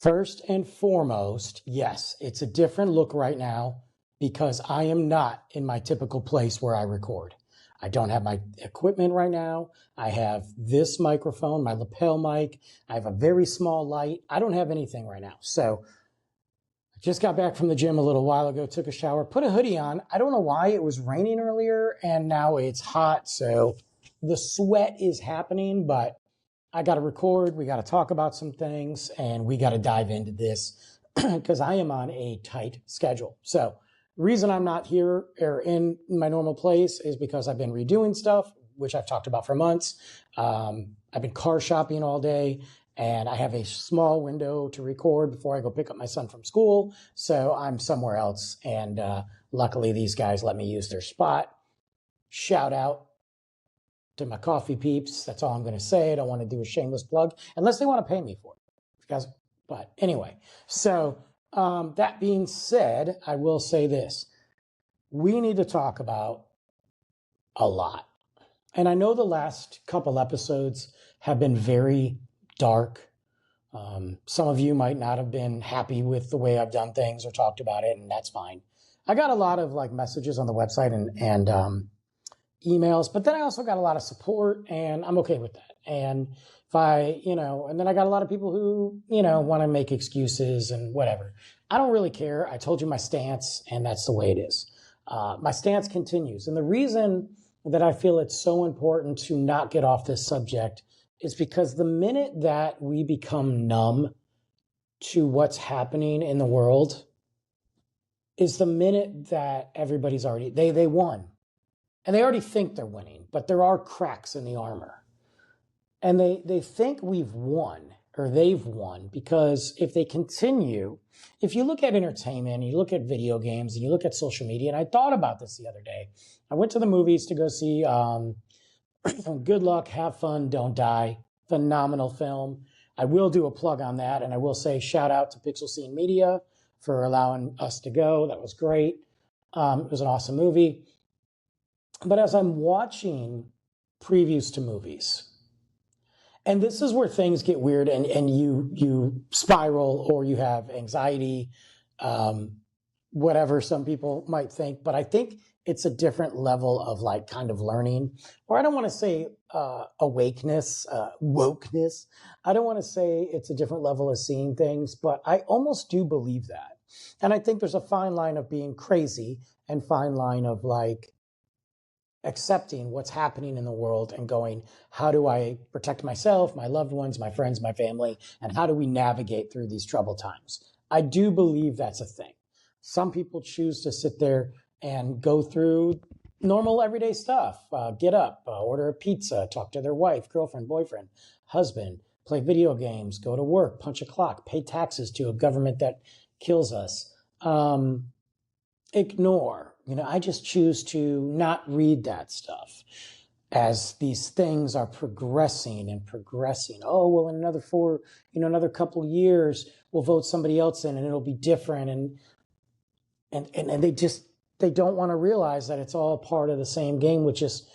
First and foremost, yes, it's a different look right now because I am not in my typical place where I record. I don't have my equipment right now. I have this microphone, my lapel mic. I have a very small light. I don't have anything right now. So I just got back from the gym a little while ago, took a shower, put a hoodie on. I don't know why it was raining earlier and now it's hot. So the sweat is happening, but I got to record. We got to talk about some things and we got to dive into this because I am on a tight schedule. So the reason I'm not here or in my normal place is because I've been redoing stuff, which I've talked about for months. I've been car shopping all day and I have a small window to record before I go pick up my son from school. So I'm somewhere else. And luckily these guys let me use their spot. Shout out to my coffee peeps. That's all I'm going to say. I don't want to do a shameless plug unless they want to pay me for it. But anyway, so that being said, I will say this. We need to talk about a lot. And I know the last couple episodes have been very dark. Some of you might not have been happy with the way I've done things or talked about it, and that's fine. I got a lot of messages on the website and emails, but then I also got a lot of support and I'm okay with that. And if and then I got a lot of people who, want to make excuses and whatever. I don't really care. I told you my stance and that's the way it is. My stance continues. And the reason that I feel it's so important to not get off this subject is because the minute that we become numb to what's happening in the world is the minute that everybody's already, they won. And they already think they're winning, but there are cracks in the armor. And they think we've won or they've won because if they continue, if you look at entertainment, you look at video games and you look at social media, and I thought about this the other day. I went to the movies to go see Good Luck, Have Fun, Don't Die. Phenomenal film. I will do a plug on that. And I will say shout out to Pixel Scene Media for allowing us to go. That was great. It was an awesome movie. But as I'm watching previews to movies, and this is where things get weird and you spiral or you have anxiety, whatever some people might think. But I think it's a different level of kind of learning, or I don't want to say awakeness, wokeness. I don't want to say it's a different level of seeing things, but I almost do believe that. And I think there's a fine line of being crazy and fine line of accepting what's happening in the world and going, how do I protect myself, my loved ones, my friends, my family, and how do we navigate through these troubled times? I do believe that's a thing. Some people choose to sit there and go through normal everyday stuff, get up, order a pizza, talk to their wife, girlfriend, boyfriend, husband, play video games, go to work, punch a clock, pay taxes to a government that kills us, ignore. I just choose to not read that stuff as these things are progressing and progressing. Oh, well, in another couple of years, we'll vote somebody else in and it'll be different. And they don't want to realize that it's all part of the same game, which is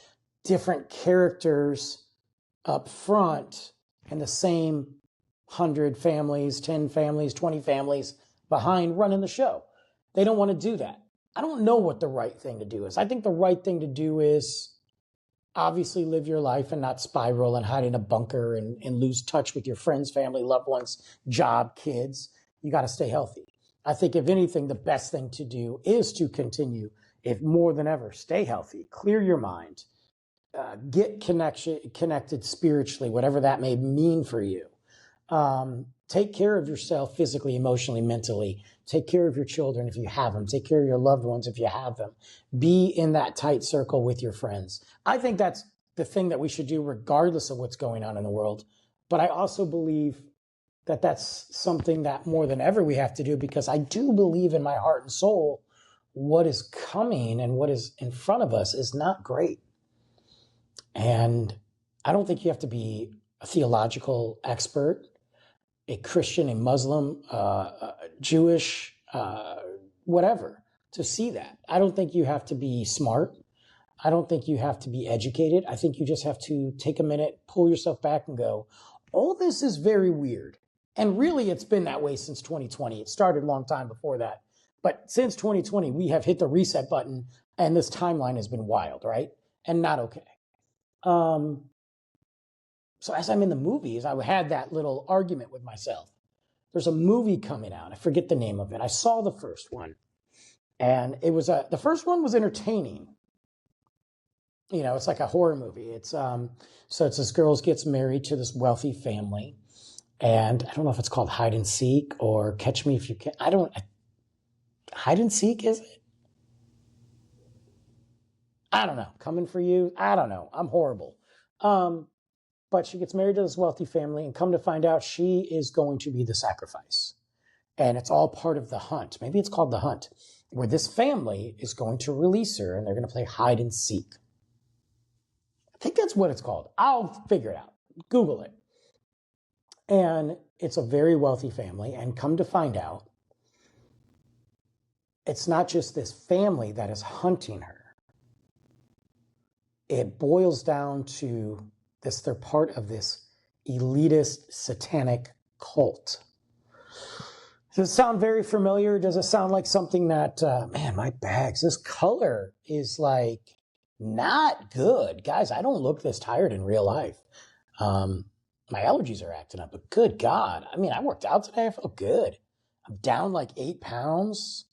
different characters up front and the same 100 families, 10 families, 20 families behind running the show. They don't want to do that. I don't know what the right thing to do is. I think the right thing to do is obviously live your life and not spiral and hide in a bunker and lose touch with your friends, family, loved ones, job, kids. You got to stay healthy. I think if anything, the best thing to do is to continue, if more than ever, stay healthy, clear your mind, get connected spiritually, whatever that may mean for you. Take care of yourself physically, emotionally, mentally. Take care of your children if you have them. Take care of your loved ones if you have them. Be in that tight circle with your friends. I think that's the thing that we should do regardless of what's going on in the world. But I also believe that that's something that more than ever we have to do because I do believe in my heart and soul what is coming and what is in front of us is not great. And I don't think you have to be a theological expert, a Christian, a Muslim, Jewish, whatever, to see that. I don't think you have to be smart. I don't think you have to be educated. I think you just have to take a minute, pull yourself back and go, all this is very weird. And really, it's been that way since 2020. It started a long time before that. But since 2020, we have hit the reset button, and this timeline has been wild, right? And not okay. So as I'm in the movies, I had that little argument with myself. There's a movie coming out. I forget the name of it. I saw the first one, and the first one was entertaining. You know, it's like a horror movie. So it's this girl gets married to this wealthy family, and I don't know if it's called Hide and Seek or Catch Me If You Can. Hide and Seek, is it? I don't know. Coming for You? I don't know. I'm horrible. But she gets married to this wealthy family, and come to find out, she is going to be the sacrifice. And it's all part of the hunt. Maybe it's called The Hunt, where this family is going to release her, and they're going to play hide and seek. I think that's what it's called. I'll figure it out. Google it. And it's a very wealthy family, and come to find out, it's not just this family that is hunting her. It boils down to this, they're part of this elitist satanic cult. Does it sound very familiar? Does it sound like something that, man, my bags, this color is like not good. Guys, I don't look this tired in real life. My allergies are acting up, but good God. I mean, I worked out today. I felt good. I'm down like 8 pounds.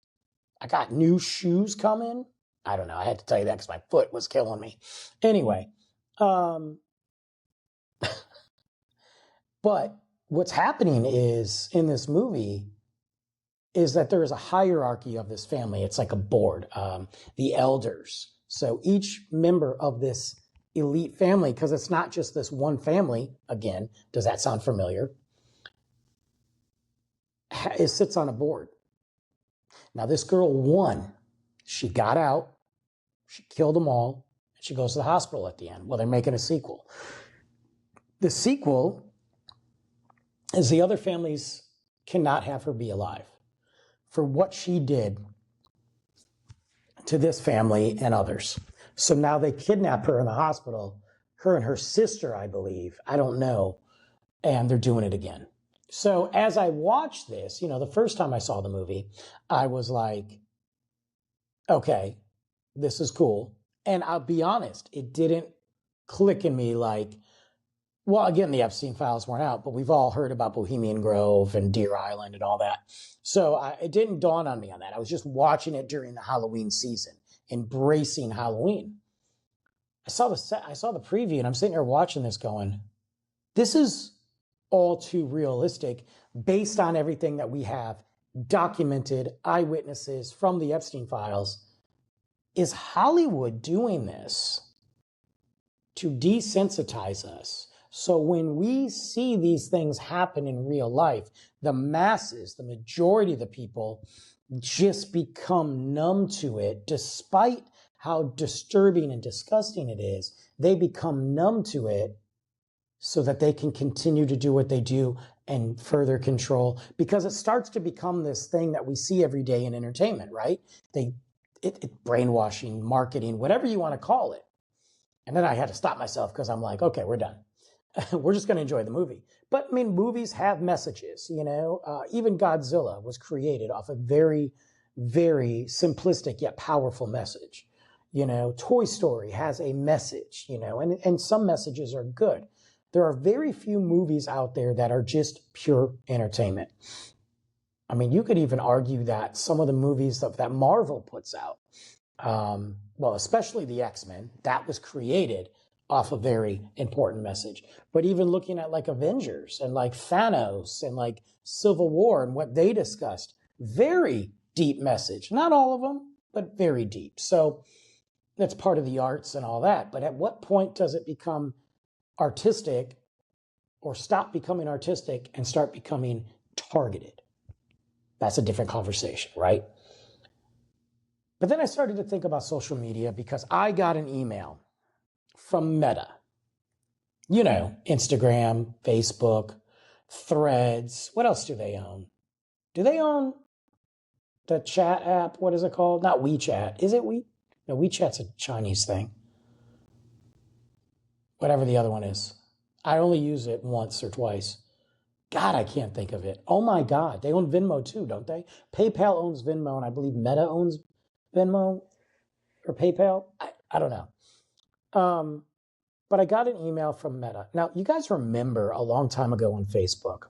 I got new shoes coming. I don't know. I had to tell you that because my foot was killing me. Anyway, but what's happening is in this movie is that there is a hierarchy of this family. It's like a board, the elders. So each member of this elite family, because it's not just this one family, again, does that sound familiar? It sits on a board. Now, this girl won. She got out. She killed them all. And she goes to the hospital at the end. Well, they're making a sequel. The sequel is the other families cannot have her be alive for what she did to this family and others. So now they kidnap her in the hospital, her and her sister, I believe. I don't know. And they're doing it again. So as I watched this, you know, the first time I saw the movie, I was like, okay, this is cool. And I'll be honest, it didn't click in me like, well, again, the Epstein files weren't out, but we've all heard about Bohemian Grove and Deer Island and all that. So it didn't dawn on me on that. I was just watching it during the Halloween season, embracing Halloween. I saw the preview, and I'm sitting there watching this going, this is all too realistic based on everything that we have documented, eyewitnesses from the Epstein files. Is Hollywood doing this to desensitize us? So when we see these things happen in real life, the masses, the majority of the people just become numb to it, despite how disturbing and disgusting it is. They become numb to it so that they can continue to do what they do and further control, because it starts to become this thing that we see every day in entertainment, right? Brainwashing, marketing, whatever you want to call it. And then I had to stop myself because I'm like, okay, we're done. We're just going to enjoy the movie. But I mean, movies have messages, you know. Even Godzilla was created off a very, very simplistic yet powerful message. You know, Toy Story has a message, you know, and some messages are good. There are very few movies out there that are just pure entertainment. I mean, you could even argue that some of the movies that Marvel puts out, well, especially the X-Men, that was created off a very important message. But even looking at like Avengers and like Thanos and like Civil War and what they discussed, very deep message. Not all of them, but very deep. So that's part of the arts and all that. But at what point does it become artistic or stop becoming artistic and start becoming targeted? That's a different conversation, right? But then I started to think about social media because I got an email from Meta. You know, Instagram, Facebook, Threads. What else do they own? Do they own the chat app? What is it called? Not WeChat. Is it No, WeChat's a Chinese thing. Whatever the other one is. I only use it once or twice. God, I can't think of it. Oh my God. They own Venmo too, don't they? PayPal owns Venmo, and I believe Meta owns Venmo or PayPal. I don't know. But I got an email from Meta. Now, you guys remember a long time ago on Facebook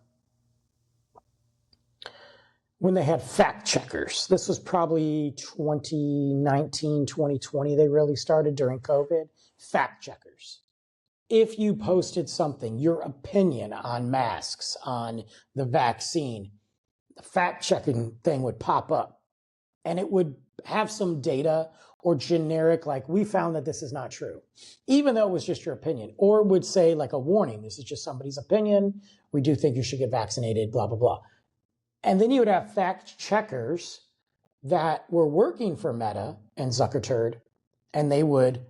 when they had fact checkers. This was probably 2019, 2020. They really started during COVID. Fact checkers. If you posted something, your opinion on masks, on the vaccine, the fact checking thing would pop up and it would have some data or generic, like, we found that this is not true, even though it was just your opinion, or it would say like a warning, this is just somebody's opinion. We do think you should get vaccinated, blah, blah, blah. And then you would have fact checkers that were working for Meta and Zuckerturd, and they would,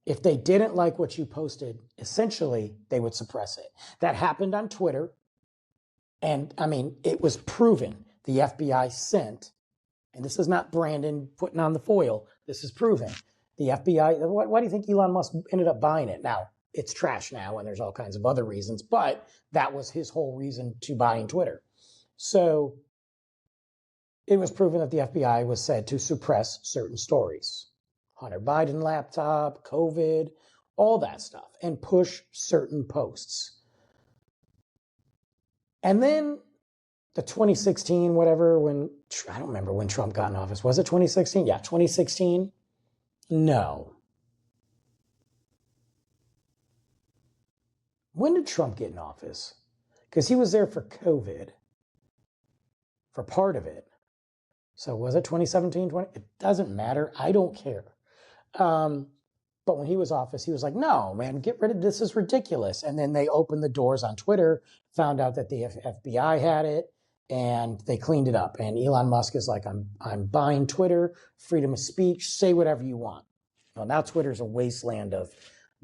if they didn't like what you posted, essentially they would suppress it. That happened on Twitter. And I mean, it was proven. The FBI sent, and this is not Brandon putting on the foil, this is proven. The FBI, why do you think Elon Musk ended up buying it? Now, it's trash now, and there's all kinds of other reasons, but that was his whole reason to buying Twitter. So it was proven that the FBI was said to suppress certain stories. Hunter Biden laptop, COVID, all that stuff, and push certain posts. And then the 2016, whatever, when, I don't remember when Trump got in office. Was it 2016? Yeah, 2016. No. When did Trump get in office? Because he was there for COVID, for part of it. So was it 2017, 20? It doesn't matter. I don't care. But when he was office, he was like, no, man, get rid of this. Is ridiculous. And then they opened the doors on Twitter, found out that the FBI had it, and they cleaned it up. And Elon Musk is like, I'm buying Twitter, freedom of speech, say whatever you want. Well, now Twitter's a wasteland of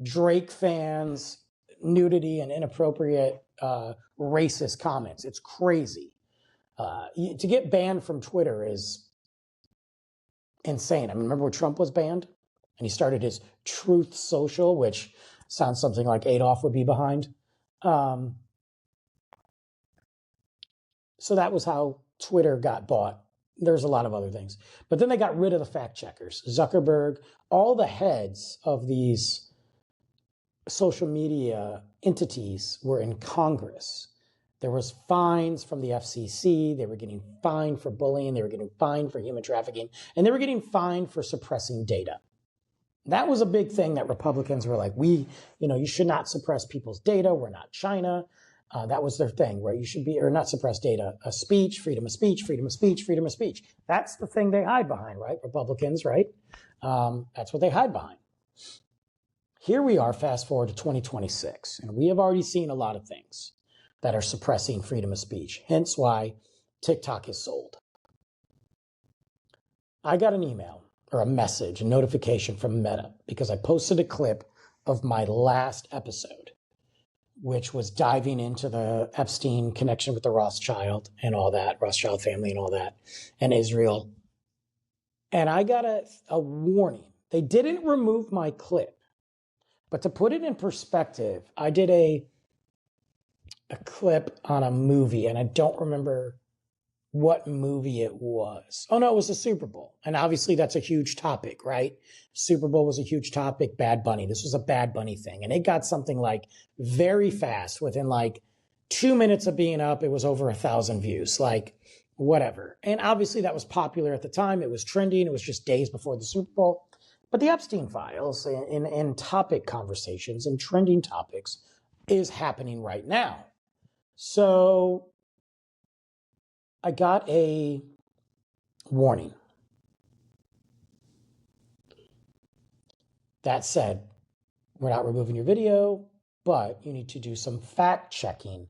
Drake fans, nudity, and inappropriate racist comments. It's crazy. To get banned from Twitter is insane. I mean, remember when Trump was banned? And he started his Truth Social, which sounds something like Adolf would be behind. So that was how Twitter got bought. There's a lot of other things. But then they got rid of the fact checkers. Zuckerberg, all the heads of these social media entities were in Congress. There was fines from the FCC. They were getting fined for bullying. They were getting fined for human trafficking. And they were getting fined for suppressing data. That was a big thing that Republicans were like, you should not suppress people's data. We're not China. That was their thing, right? You should be, or not suppress data, speech, freedom of speech, freedom of speech, freedom of speech. That's the thing they hide behind, right? Republicans, right? That's what they hide behind. Here we are, fast forward to 2026, and we have already seen a lot of things that are suppressing freedom of speech, hence why TikTok is sold. I got an email or a message, a notification from Meta, because I posted a clip of my last episode, which was diving into the Epstein connection with the Rothschild and all that, Rothschild family and all that, and Israel. And I got a warning. They didn't remove my clip, but to put it in perspective, I did a clip on a movie, and I don't remember what movie it was. Oh, no, it was the Super Bowl. And obviously that's a huge topic, right? Super Bowl was a huge topic. Bad Bunny. This was a Bad Bunny thing. And it got something like very fast. Within like 2 minutes of being up, it was over 1,000 views, like whatever. And obviously that was popular at the time. It was trending. It was just days before the Super Bowl. But the Epstein files in topic conversations and trending topics is happening right now. So I got a warning. That said, we're not removing your video, but you need to do some fact checking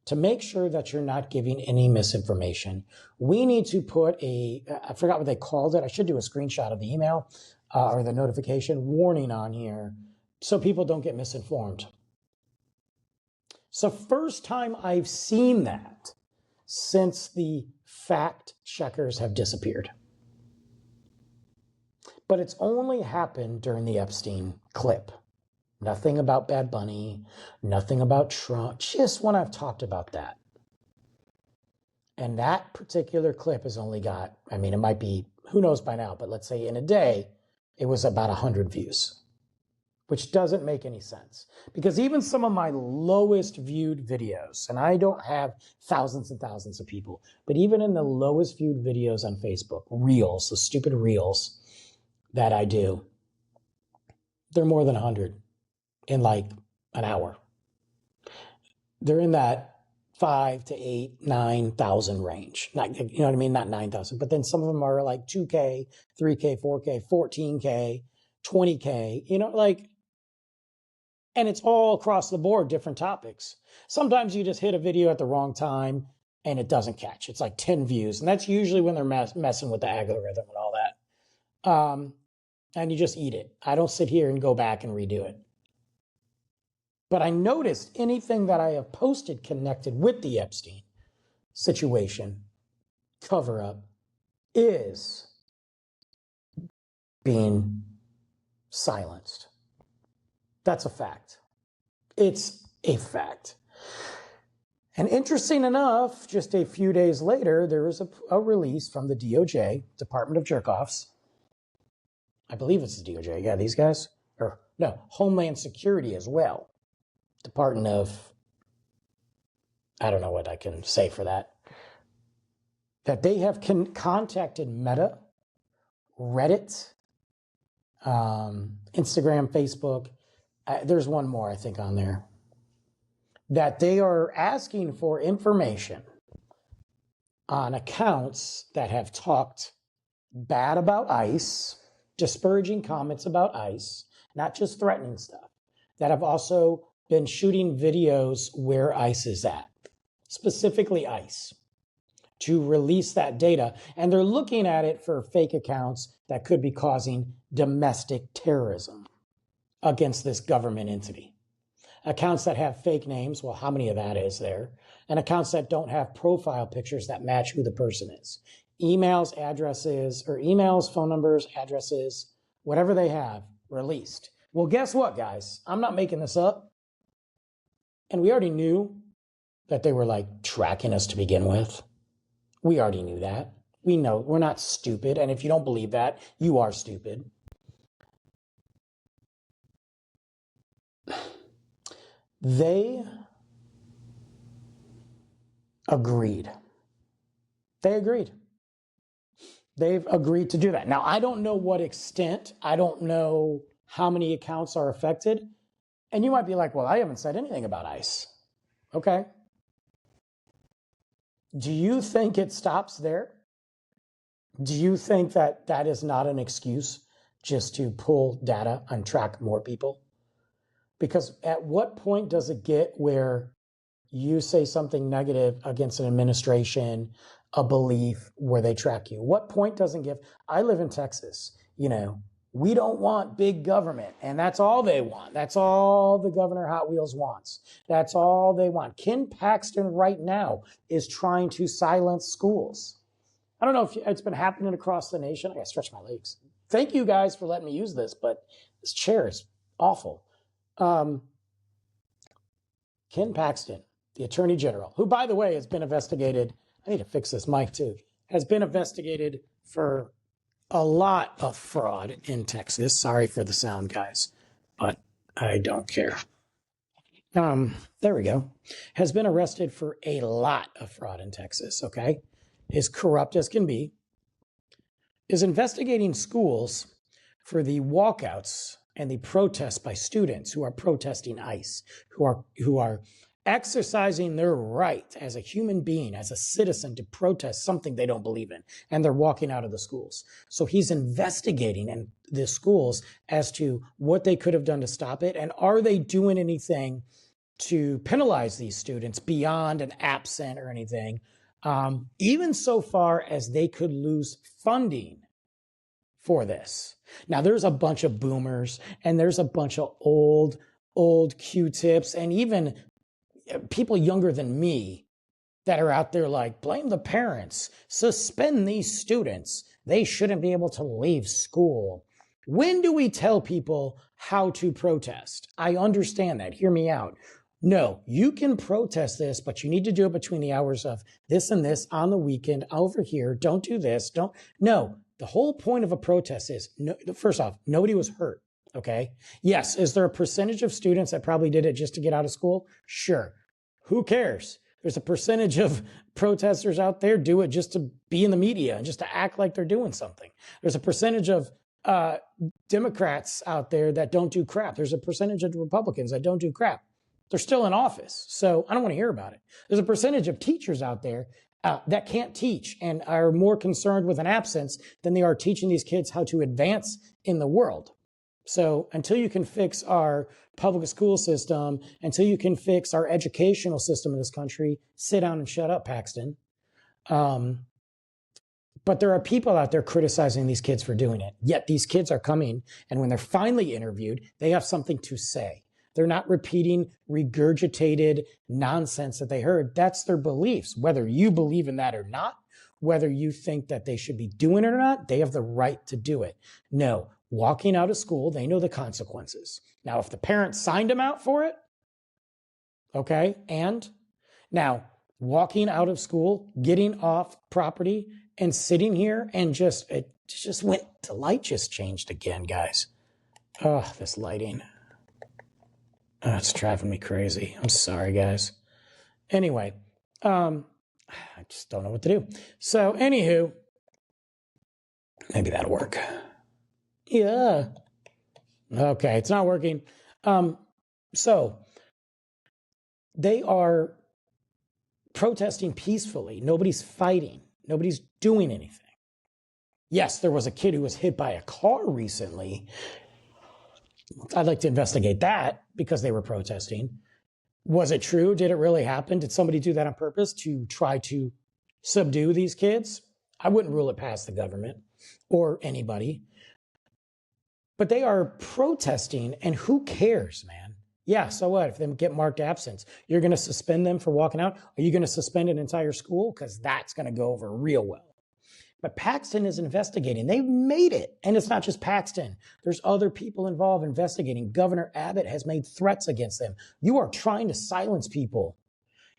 to make sure that you're not giving any misinformation. We need to put I forgot what they called it. I should do a screenshot of the email or the notification warning on here so people don't get misinformed. It's the first time I've seen that since the fact checkers have disappeared. But it's only happened during the Epstein clip. Nothing about Bad Bunny, nothing about Trump, just when I've talked about that. And that particular clip has only got, I mean, it might be, who knows by now, but let's say in a day, it was about 100 views, which doesn't make any sense. Because even some of my lowest viewed videos, and I don't have thousands and thousands of people, but even in the lowest viewed videos on Facebook, reels, the stupid reels that I do, they're more than 100 in like an hour. They're in that 5 to 8, 9,000 range. Not, you know what I mean? Not 9,000, but then some of them are like 2K, 3K, 4K, 14K, 20K, you know, like, and it's all across the board, different topics. Sometimes you just hit a video at the wrong time and it doesn't catch. It's like 10 views. And that's usually when they're messing with the algorithm and all that. And you just eat it. I don't sit here and go back and redo it. But I noticed anything that I have posted connected with the Epstein situation, cover up, is being silenced. That's a fact. It's a fact. And interesting enough, just a few days later, there was a release from the DOJ, Department of Jerk-Offs. I believe it's the DOJ. Yeah, these guys. Or no, Homeland Security as well. Department of, I don't know what I can say for that. That they have contacted Meta, Reddit, Instagram, Facebook. There's one more, I think, on there. That they are asking for information on accounts that have talked bad about ICE, disparaging comments about ICE, not just threatening stuff, that have also been shooting videos where ICE is at, specifically ICE, to release that data. And they're looking at it for fake accounts that could be causing domestic terrorism against this government entity. Accounts that have fake names, well, how many of that is there? And accounts that don't have profile pictures that match who the person is. Emails, addresses, or emails, phone numbers, addresses, whatever they have, released. Well, guess what, guys? I'm not making this up. And we already knew that they were like tracking us to begin with. We already knew that. We know we're not stupid. And if you don't believe that, you are stupid. They agreed. They've agreed to do that. Now, I don't know what extent. I don't know how many accounts are affected. And you might be like, well, I haven't said anything about ICE. Okay. Do you think it stops there? Do you think that that is not an excuse just to pull data and track more people? Because at what point does it get where you say something negative against an administration, a belief, where they track you? What point doesn't give? I live in Texas. You know, we don't want big government, and that's all they want. That's all the Governor Hot Wheels wants. That's all they want. Ken Paxton right now is trying to silence schools. I don't know if it's been happening across the nation. I gotta stretch my legs. Thank you guys for letting me use this, but this chair is awful. Ken Paxton, the Attorney General, who, by the way, has been investigated. I need to fix this mic too. Has been investigated for a lot of fraud in Texas. Sorry for the sound, guys, but I don't care. There we go. Has been arrested for a lot of fraud in Texas, okay? Is corrupt as can be. Is investigating schools for the walkouts and the protests by students who are protesting ICE, who are exercising their right as a human being, as a citizen, to protest something they don't believe in, and they're walking out of the schools. So he's investigating in the schools as to what they could have done to stop it, and are they doing anything to penalize these students beyond an absent or anything, even so far as they could lose funding for this. Now, there's a bunch of boomers, and there's a bunch of old Q-tips, and even people younger than me that are out there like, blame the parents, suspend these students. They shouldn't be able to leave school. When do we tell people how to protest? I understand that. Hear me out. No, you can protest this, but you need to do it between the hours of this and this on the weekend over here. Don't do this. Don't. No, the whole point of a protest is no, first off, nobody was hurt. Okay. Yes. Is there a percentage of students that probably did it just to get out of school? Sure. Who cares? There's a percentage of protesters out there do it just to be in the media and just to act like they're doing something. There's a percentage of Democrats out there that don't do crap. There's a percentage of Republicans that don't do crap. They're still in office, so I don't want to hear about it. There's a percentage of teachers out there that can't teach and are more concerned with an absence than they are teaching these kids how to advance in the world. So until you can fix our public school system, until you can fix our educational system in this country, sit down and shut up, Paxton. But there are people out there criticizing these kids for doing it. Yet these kids are coming, and when they're finally interviewed, they have something to say. They're not repeating regurgitated nonsense that they heard. That's their beliefs. Whether you believe in that or not, whether you think that they should be doing it or not, they have the right to do it. No, walking out of school, they know the consequences. Now, if the parents signed them out for it, okay, and now walking out of school, getting off property, and sitting here and it just went, the light just changed again, guys. Oh, this lighting. Oh, it's driving me crazy. I'm sorry, guys. Anyway, I just don't know what to do. So, anywho, maybe that'll work. Yeah. Okay, it's not working. So, they are protesting peacefully. Nobody's fighting. Nobody's doing anything. Yes, there was a kid who was hit by a car recently. I'd like to investigate that because they were protesting. Was it true? Did it really happen? Did somebody do that on purpose to try to subdue these kids? I wouldn't rule it past the government or anybody. But they are protesting, and who cares, man? Yeah, so what? If they get marked absence, you're going to suspend them for walking out? Are you going to suspend an entire school? Because that's going to go over real well. But Paxton is investigating. They've made it. And it's not just Paxton. There's other people involved investigating. Governor Abbott has made threats against them. You are trying to silence people.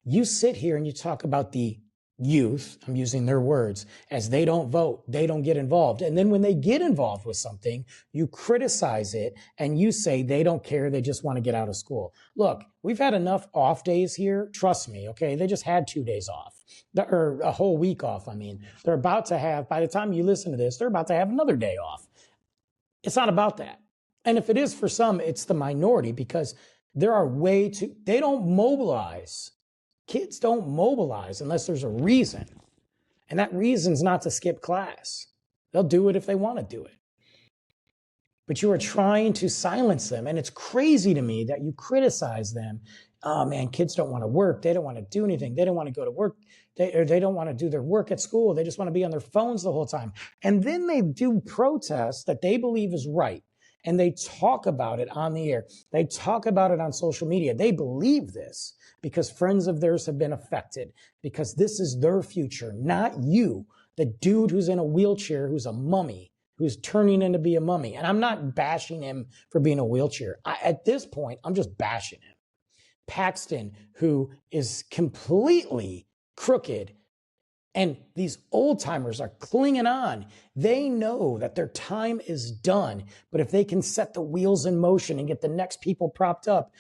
You sit here and you talk about the youth, I'm using their words, as they don't vote, they don't get involved. And then when they get involved with something, you criticize it and you say they don't care, they just want to get out of school. Look, we've had enough off days here. Trust me, okay? They just had 2 days off, or a whole week off. I mean, they're about to have, by the time you listen to this, they're about to have another day off. It's not about that. And if it is for some, it's the minority because there are they don't mobilize. Kids don't mobilize unless there's a reason. And that reason's not to skip class. They'll do it if they want to do it. But you are trying to silence them. And it's crazy to me that you criticize them. Oh man, kids don't want to work. They don't want to do anything. They don't want to go to work. They don't want to do their work at school. They just want to be on their phones the whole time. And then they do protests that they believe is right. And they talk about it on the air. They talk about it on social media. They believe this because friends of theirs have been affected, because this is their future, not you, the dude who's in a wheelchair, who's a mummy, who's turning into be a mummy. And I'm not bashing him for being a wheelchair. At this point, I'm just bashing him. Paxton, who is completely crooked, and these old timers are clinging on. They know that their time is done. But if they can set the wheels in motion and get the next people propped up,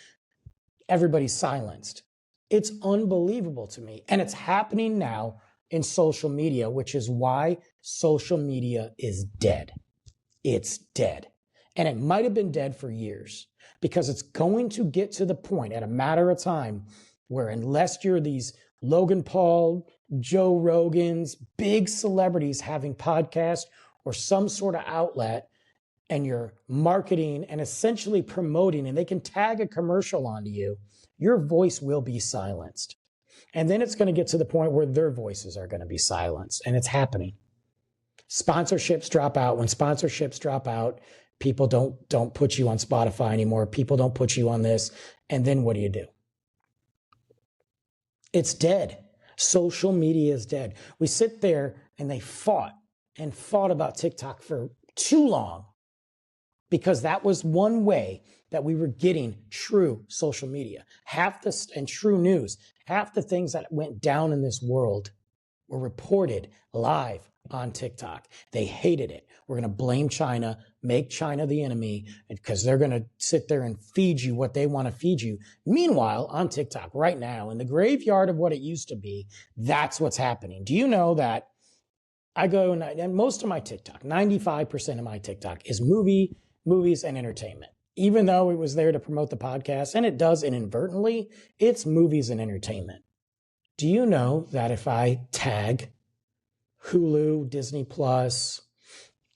everybody's silenced. It's unbelievable to me. And it's happening now in social media, which is why social media is dead. It's dead. And it might have been dead for years because it's going to get to the point at a matter of time where unless you're these Logan Paul, Joe Rogans, big celebrities having podcasts or some sort of outlet, and you're marketing and essentially promoting, and they can tag a commercial onto you, your voice will be silenced. And then it's going to get to the point where their voices are going to be silenced. And it's happening. Sponsorships drop out. When sponsorships drop out, people don't put you on Spotify anymore. People don't put you on this. And then what do? It's dead. Social media is dead. We sit there and they fought about TikTok for too long. because that was one way that we were getting true social media. And true news. Half the things that went down in this world were reported live on TikTok. They hated it. We're going to blame China, make China the enemy, because they're going to sit there and feed you what they want to feed you. Meanwhile, on TikTok right now, in the graveyard of what it used to be, that's what's happening. Do you know that I go, and most of my TikTok, 95% of my TikTok is movies and entertainment. Even though it was there to promote the podcast, and it does inadvertently, it's movies and entertainment. Do you know that if I tag Hulu, Disney Plus,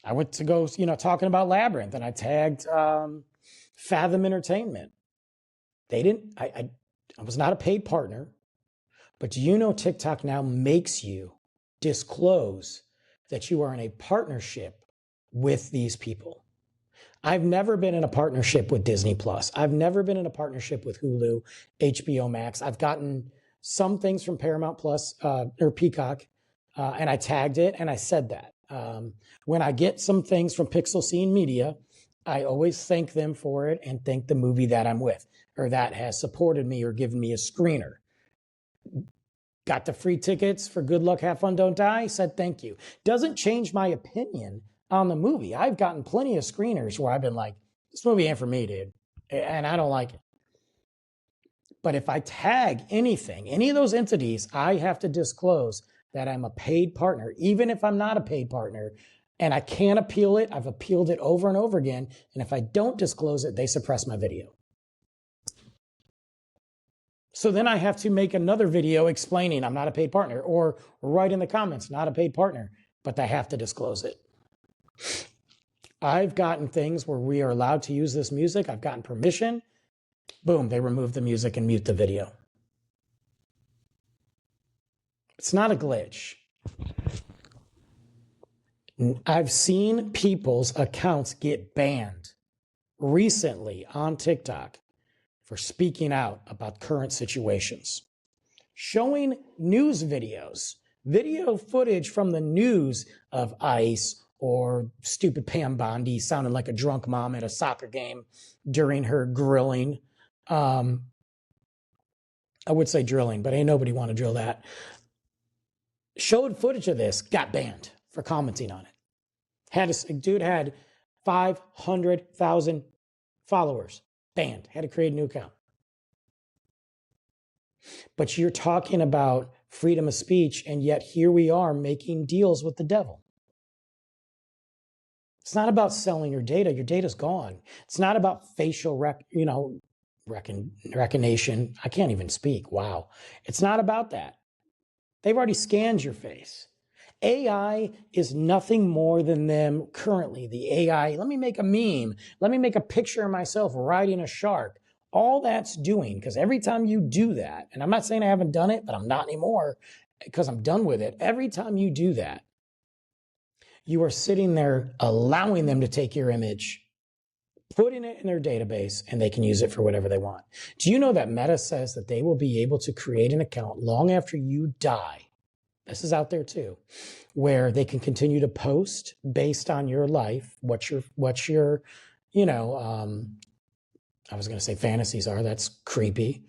I went to go, talking about Labyrinth, and I tagged Fathom Entertainment. I was not a paid partner, but do you know TikTok now makes you disclose that you are in a partnership with these people? I've never been in a partnership with Disney Plus. I've never been in a partnership with Hulu, HBO Max. I've gotten some things from Paramount Plus or Peacock, and I tagged it and I said that. When I get some things from Pixel Scene Media, I always thank them for it and thank the movie that I'm with or that has supported me or given me a screener. Got the free tickets for Good Luck, Have Fun, Don't Die, said thank you. Doesn't change my opinion on the movie. I've gotten plenty of screeners where I've been like, this movie ain't for me, dude, and I don't like it. But if I tag anything, any of those entities, I have to disclose that I'm a paid partner, even if I'm not a paid partner, and I can't appeal it. I've appealed it over and over again, and if I don't disclose it, they suppress my video. So then I have to make another video explaining I'm not a paid partner, or write in the comments, not a paid partner, but I have to disclose it. I've gotten things where we are allowed to use this music. I've gotten permission. Boom, they remove the music and mute the video. It's not a glitch. I've seen people's accounts get banned recently on TikTok for speaking out about current situations, showing news videos, video footage from the news of ICE or stupid Pam Bondi sounding like a drunk mom at a soccer game during her grilling. I would say drilling, but ain't nobody want to drill that. Showed footage of this, got banned for commenting on it. Dude had 500,000 followers, banned, had to create a new account. But you're talking about freedom of speech, and yet here we are making deals with the devil. It's not about selling your data. Your data's gone. It's not about facial recognition. I can't even speak. Wow. It's not about that. They've already scanned your face. AI is nothing more than them currently. The AI, let me make a meme. Let me make a picture of myself riding a shark. All that's doing, because every time you do that, and I'm not saying I haven't done it, but I'm not anymore because I'm done with it. Every time you do that, you are sitting there allowing them to take your image, putting it in their database, and they can use it for whatever they want. Do you know that Meta says that they will be able to create an account long after you die? This is out there too, where they can continue to post based on your life, what your I was going to say fantasies are. That's creepy.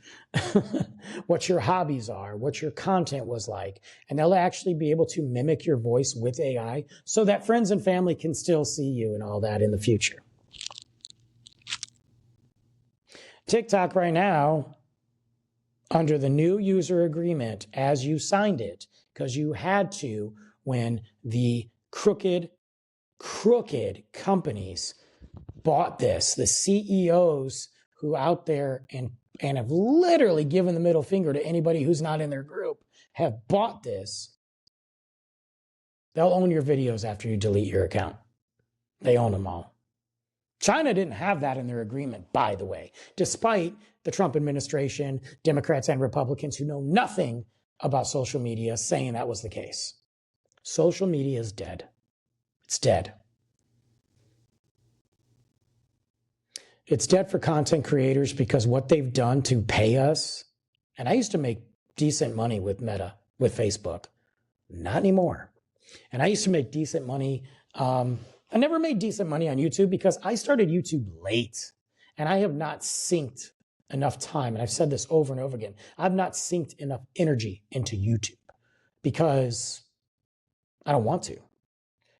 What your hobbies are, what your content was like. And they'll actually be able to mimic your voice with AI so that friends and family can still see you and all that in the future. TikTok right now, under the new user agreement, as you signed it, because you had to when the crooked companies bought this, the CEOs who out there and have literally given the middle finger to anybody who's not in their group have bought this. They'll own your videos after you delete your account. They own them all. China didn't have that in their agreement, by the way, despite the Trump administration, Democrats and Republicans who know nothing about social media saying that was the case. Social media is dead. It's dead. It's dead for content creators because what they've done to pay us, and I used to make decent money with Meta, with Facebook, not anymore. And I used to make decent money I never made decent money on YouTube because I started YouTube late and I have not synced enough time. And I've said this over and over again. I've not synced enough energy into YouTube because I don't want to.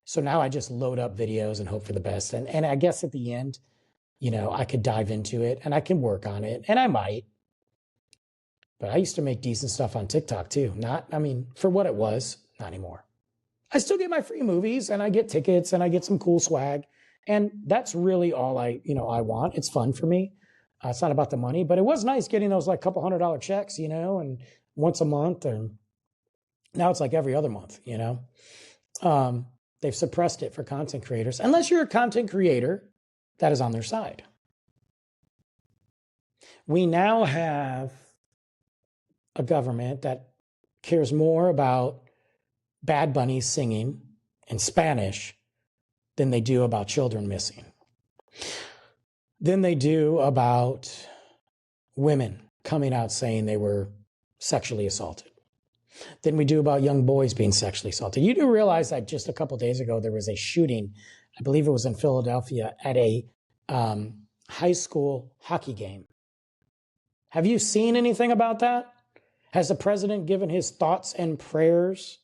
So now I just load up videos and hope for the best. And I guess at the end, I could dive into it and I can work on it, and I might. But I used to make decent stuff on TikTok too. For what it was, not anymore. I still get my free movies and I get tickets and I get some cool swag. And that's really all I want. It's fun for me. It's not about the money, but it was nice getting those like couple $100 checks, and once a month, and now it's like every other month, They've suppressed it for content creators. Unless you're a content creator, that is on their side. We now have a government that cares more about Bad Bunny singing in Spanish than they do about children missing. Than they do about women coming out saying they were sexually assaulted. Than we do about young boys being sexually assaulted. You do realize that just a couple days ago, there was a shooting, I believe it was in Philadelphia, at a high school hockey game. Have you seen anything about that? Has the president given his thoughts and prayers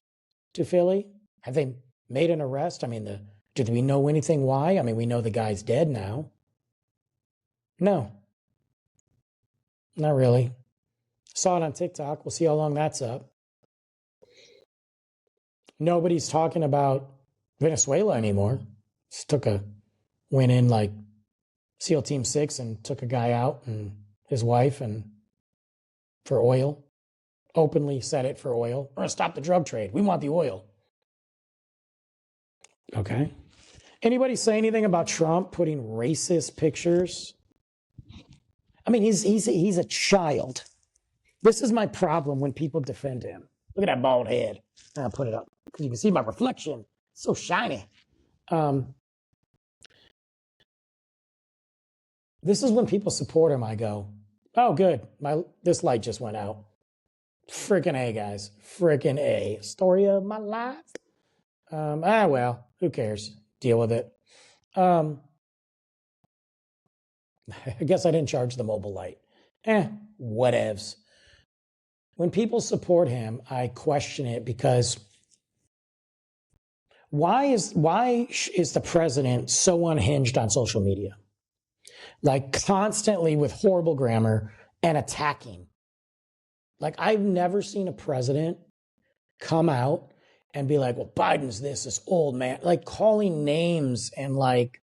to Philly? Have they made an arrest? Do we know anything why? We know the guy's dead now. No, not really. Saw it on TikTok. We'll see how long that's up. Nobody's talking about Venezuela anymore. Just went in like SEAL Team 6 and took a guy out and his wife and for oil. Openly said it for oil. We're going to stop the drug trade. We want the oil. Okay. Anybody say anything about Trump putting racist pictures? He's a child. This is my problem when people defend him. Look at that bald head. I'll put it up because you can see my reflection. It's so shiny. This is when people support him. I go, oh, good. This light just went out. Freaking A, guys. Freaking A. Story of my life. Well, who cares? Deal with it. I guess I didn't charge the mobile light. Whatevs. When people support him, I question it because why is the president so unhinged on social media? Like constantly with horrible grammar and attacking. Like I've never seen a president come out and be like, well, Biden's this old man, like calling names and like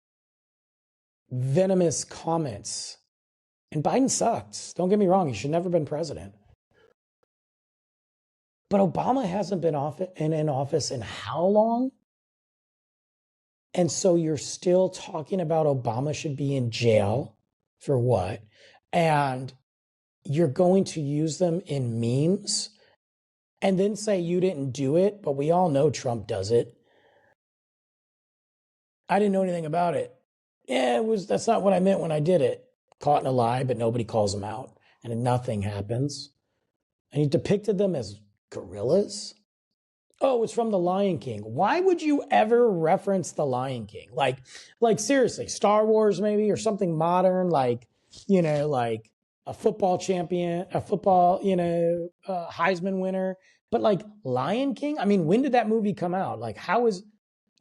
venomous comments. And Biden sucks. Don't get me wrong. He should never have been president. But Obama hasn't been in office in how long? And so you're still talking about Obama should be in jail for what? And you're going to use them in memes and then say you didn't do it, but we all know Trump does it. I didn't know anything about it. Yeah, that's not what I meant when I did it. Caught in a lie, but nobody calls him out and nothing happens. And he depicted them as gorillas. Oh, it's from The Lion King. Why would you ever reference The Lion King? Like seriously, Star Wars maybe, or something modern, like a football champion, Heisman winner. But like Lion King, when did that movie come out? Like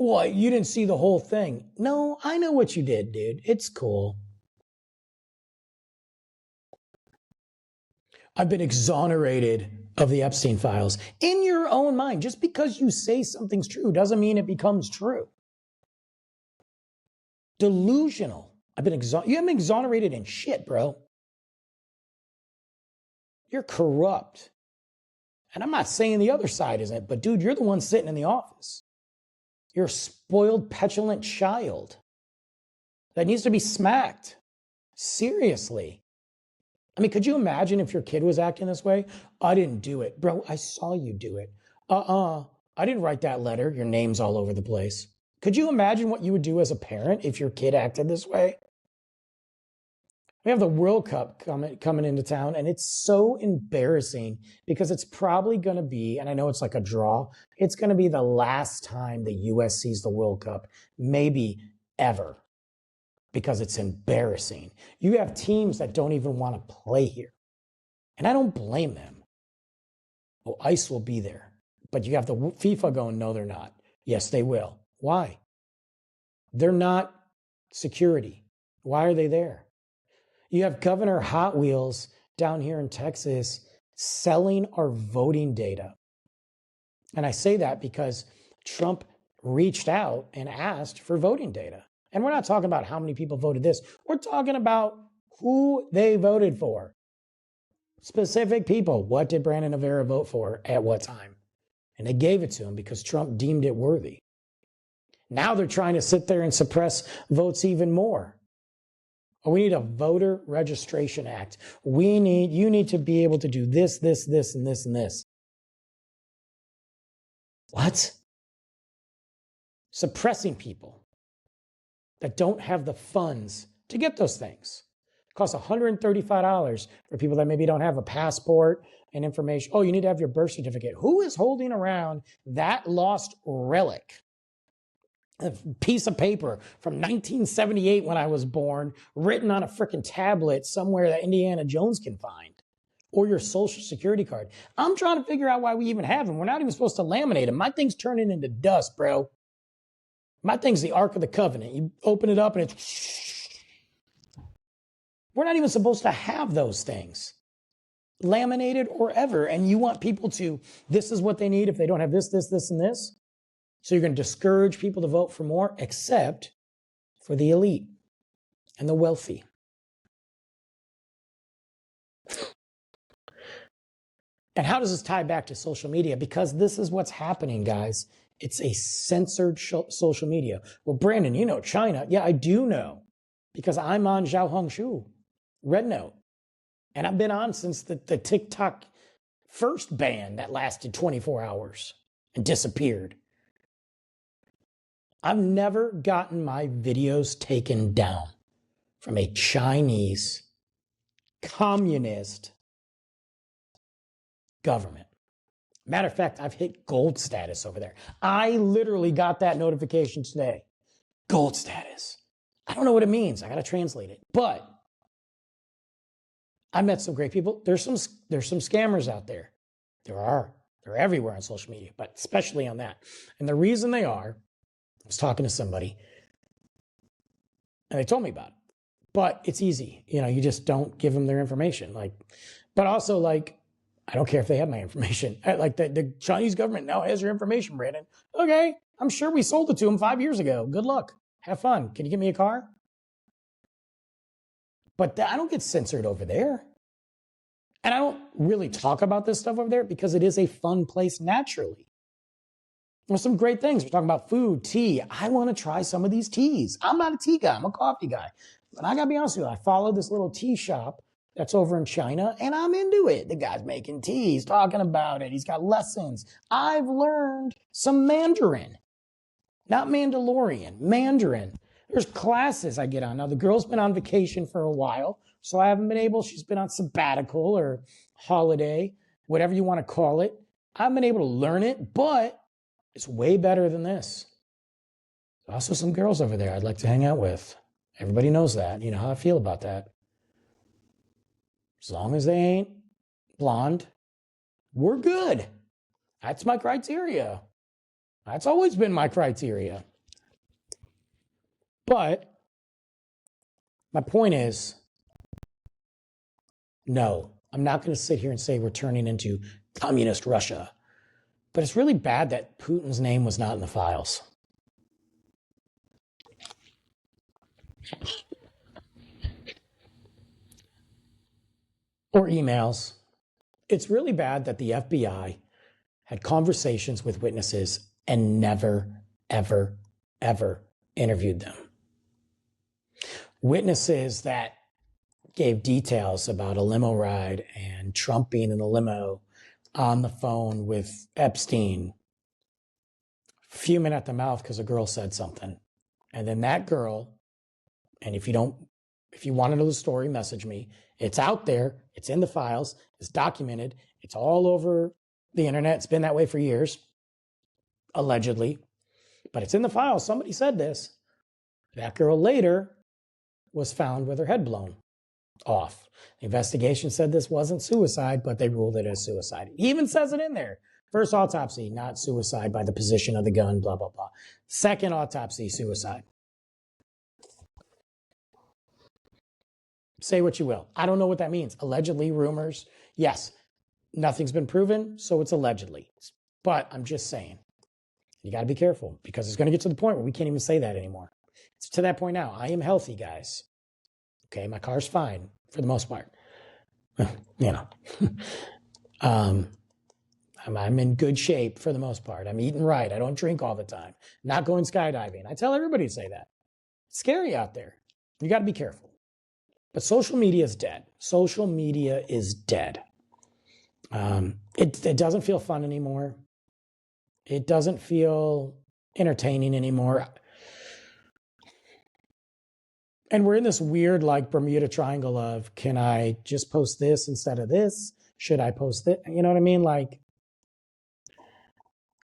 you didn't see the whole thing. No, I know what you did, dude. It's cool. I've been exonerated of the Epstein files in your own mind. Just because you say something's true doesn't mean it becomes true. Delusional. You haven't been exonerated in shit, bro. You're corrupt. And I'm not saying the other side isn't, but dude, you're the one sitting in the office. You're a spoiled, petulant child that needs to be smacked. Seriously. Could you imagine if your kid was acting this way? I didn't do it. Bro, I saw you do it. I didn't write that letter. Your name's all over the place. Could you imagine what you would do as a parent if your kid acted this way? We have the World Cup coming into town, and it's so embarrassing because it's probably going to be, and I know it's like a draw, it's going to be the last time the U.S. sees the World Cup, maybe ever, because it's embarrassing. You have teams that don't even want to play here, and I don't blame them. Oh, ICE will be there, but you have the FIFA going, no, they're not. Yes, they will. Why? They're not security. Why are they there? You have Governor Hot Wheels down here in Texas selling our voting data. And I say that because Trump reached out and asked for voting data. And we're not talking about how many people voted this. We're talking about who they voted for. Specific people. What did Brandon Rivera vote for at what time? And they gave it to him because Trump deemed it worthy. Now they're trying to sit there and suppress votes even more. We need a voter registration act. You need to be able to do this, this, this, and this, and this. What? Suppressing people that don't have the funds to get those things. It costs $135 for people that maybe don't have a passport and information. Oh, you need to have your birth certificate. Who is holding around that lost relic? A piece of paper from 1978 when I was born, written on a freaking tablet somewhere that Indiana Jones can find, or your social security card. I'm trying to figure out why we even have them. We're not even supposed to laminate them. My thing's turning into dust, bro. My thing's the Ark of the Covenant. You open it up and it's... We're not even supposed to have those things laminated or ever. And you want people to, this is what they need if they don't have this, this, this, and this. So you're going to discourage people to vote for more, except for the elite and the wealthy. And how does this tie back to social media? Because this is what's happening, guys. It's a censored social media. Well, Brandon, you know China. Yeah, I do know, because I'm on Xiaohongshu, Red Note. And I've been on since the TikTok first ban that lasted 24 hours and disappeared. I've never gotten my videos taken down from a Chinese communist government. Matter of fact, I've hit gold status over there. I literally got that notification today. Gold status. I don't know what it means. I got to translate it. But I met some great people. There's some scammers out there. There are. They're everywhere on social media, but especially on that. And the reason they are, I was talking to somebody and they told me about it, but it's easy. You just don't give them their information. But also I don't care if they have my information. The Chinese government now has your information, Brandon. Okay. I'm sure we sold it to them 5 years ago. Good luck. Have fun. Can you give me a car? But I don't get censored over there. And I don't really talk about this stuff over there because it is a fun place naturally. There's some great things. We're talking about food, tea. I want to try some of these teas. I'm not a tea guy. I'm a coffee guy. But I got to be honest with you. I follow this little tea shop that's over in China, and I'm into it. The guy's making teas, talking about it. He's got lessons. I've learned some Mandarin. Not Mandalorian, Mandarin. There's classes I get on. Now, the girl's been on vacation for a while, so I haven't been able. She's been on sabbatical or holiday, whatever you want to call it. I haven't been able to learn it, but it's way better than this. There's also some girls over there I'd like to hang out with. Everybody knows that. You know how I feel about that. As long as they ain't blonde, we're good. That's my criteria. That's always been my criteria. But my point is, no, I'm not going to sit here and say we're turning into communist Russia. But it's really bad that Putin's name was not in the files. Or emails. It's really bad that the FBI had conversations with witnesses and never, ever, ever interviewed them. Witnesses that gave details about a limo ride and Trump being in the limo on the phone with Epstein, fuming at the mouth because a girl said something. And then that girl, and if you don't If you want to know the story, message me. It's out there. It's in the files. It's documented. It's all over the internet. It's been that way for years, allegedly. But it's in the files. Somebody said this. That girl later was found with her head blown off. The investigation said this wasn't suicide, but they ruled it as suicide. He even says it in there. First autopsy, not suicide by the position of the gun, blah, blah, blah. Second autopsy, suicide. Say what you will. I don't know what that means. Allegedly, rumors. Yes, nothing's been proven, so it's allegedly. But I'm just saying, you got to be careful because it's going to get to the point where we can't even say that anymore. It's to that point now. I am healthy, guys. Okay, my car's fine for the most part. You know, I'm in good shape for the most part. I'm eating right. I don't drink all the time. Not going skydiving. I tell everybody to say that. It's scary out there. You got to be careful. But social media is dead. Social media is dead. It doesn't feel fun anymore. It doesn't feel entertaining anymore. And we're in this weird like Bermuda Triangle of, can I just post this instead of this? Should I post it? You know what I mean? Like,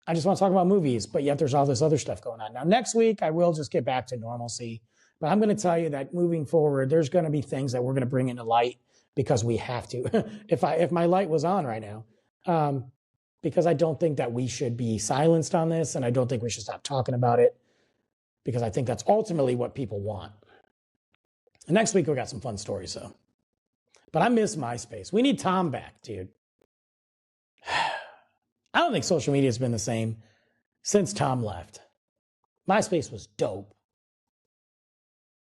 I just want to talk about movies, but yet there's all this other stuff going on. Now, next week, I will just get back to normalcy. But I'm going to tell you that moving forward, there's going to be things that we're going to bring into light because we have to. If my light was on right now, because I don't think that we should be silenced on this, and I don't think we should stop talking about it, because I think that's ultimately what people want. And next week, we got some fun stories, though. But I miss MySpace. We need Tom back, dude. I don't think social media has been the same since Tom left. MySpace was dope.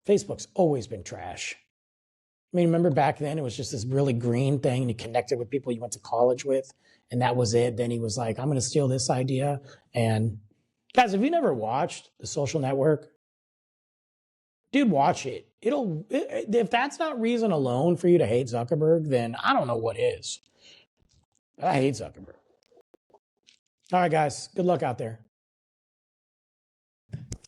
Facebook's always been trash. I mean, remember back then, it was just this really green thing, and you connected with people you went to college with, and that was it. Then he was like, I'm going to steal this idea. And guys, if you never watched The Social Network, dude, watch it. If that's not reason alone for you to hate Zuckerberg, then I don't know what is. I hate Zuckerberg. All right, guys, good luck out there.